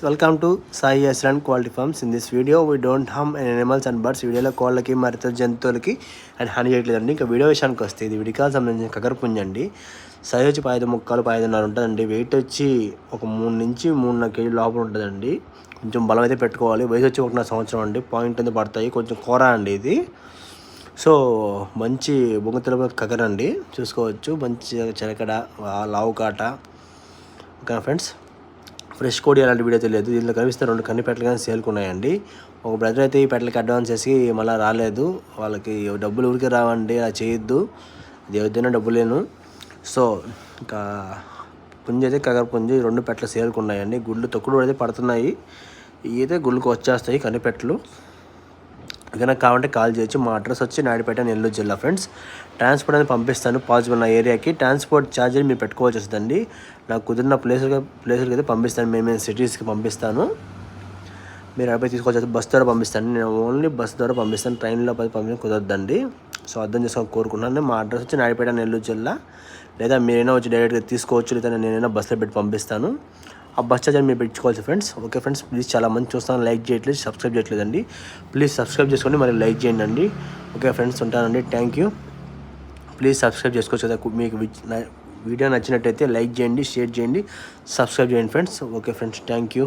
Welcome to Sai Aslan Quality Farms. In this video, we don't harm any animals and birds. వీడియోలో కోళ్ళకి మరి ఇతర జంతువులకి and హాని చేయట్లేదండి. ఇంకా వీడియో విషయానికి వస్తే ఇది విడికాల సంబంధించిన కగరపుంజ అండి. సైజ్ వచ్చి 5 ముక్కలు 5.5 ఉంటుందండి. వెయిట్ వచ్చి ఒక 3 నుంచి 3.5 కేజీ లోపల ఉంటుందండి. కొంచెం బలం అయితే పెట్టుకోవాలి. వయసు వచ్చి 1.5 సంవత్సరం అండి. పాయింట్ అనేది పడతాయి. కొంచెం కూర అండి ఇది. సో మంచి బొంగుతల కగరండి, చూసుకోవచ్చు. మంచి చిలకడ లావు కాట. ఓకే ఫ్రెండ్స్, ఫ్రెష్ కోడి అలాంటి వీడియో తెలియదు. దీనిలో కనిపిస్తే 2 కన్ని పెట్టలు కానీ సేల్కున్నాయండి. ఒక బ్రదర్ అయితే ఈ పెట్టలకి అడ్వాన్స్ చేసి మళ్ళీ రాలేదు. వాళ్ళకి డబ్బులు ఊరికే రావండి, అలా చేయొద్దు. దేవుద్దైనా డబ్బులు లేను. సో ఇంకా పుంజి అయితే కగర పుంజి 2 పెట్టలు సేల్కున్నాయండి. గుళ్ళు తొక్కుడు అయితే పడుతున్నాయి. ఇదైతే గుళ్ళకు వచ్చేస్తాయి కన్ని పెట్టలు. ఏదైనా కావాలంటే కాల్ చేయొచ్చు. మా అడ్రస్ వచ్చి నాయుడుపేట, నెల్లూరు జిల్లా ఫ్రెండ్స్. ట్రాన్స్పోర్ట్ అనేది పంపిస్తాను పాసిబుల్ నా ఏరియాకి. ట్రాన్స్పోర్ట్ ఛార్జీలు మీరు పెట్టుకోవాల్సి వస్తుందండి. నాకు కుదిరిన ప్లేసులకి అయితే పంపిస్తాను. మేము సిటీస్కి పంపిస్తాను. మీరు అబ్బాయి తీసుకోవచ్చు. బస్ ద్వారా పంపిస్తాను. నేను ఓన్లీ బస్ ద్వారా పంపిస్తాను. ట్రైన్లో పంపించడం కుదరదండి. సో అర్థం చేసుకొని కోరుకున్నాను. మా అడ్రస్ వచ్చి నాయుడుపేట, నెల్లూరు జిల్లా. లేదా మీరైనా వచ్చి డైరెక్ట్గా తీసుకోవచ్చు, లేదా నేనైనా బస్సులో పెట్టి పంపిస్తాను. ఆ బస్ ఛార్జ్ మీరు పెట్టుకోవచ్చు ఫ్రెండ్స్. ఓకే ఫ్రెండ్స్, ప్లీజ్ చాలా మంది చూస్తాను, లైక్ చేయట్లేదు, సబ్స్క్రైబ్ చేయట్లేదండి. ప్లీజ్ సబ్స్క్రైబ్ చేసుకోండి, మరి లైక్ చేయండి అండి. ఓకే ఫ్రెండ్స్, ఉంటానండి. Thank you. ప్లీజ్ సబ్స్క్రైబ్ చేసుకోవచ్చు కదా. మీకు వీడియో నచ్చినట్టయితే లైక్ చేయండి, షేర్ చేయండి, సబ్స్క్రైబ్ చేయండి friends. Okay friends, thank you.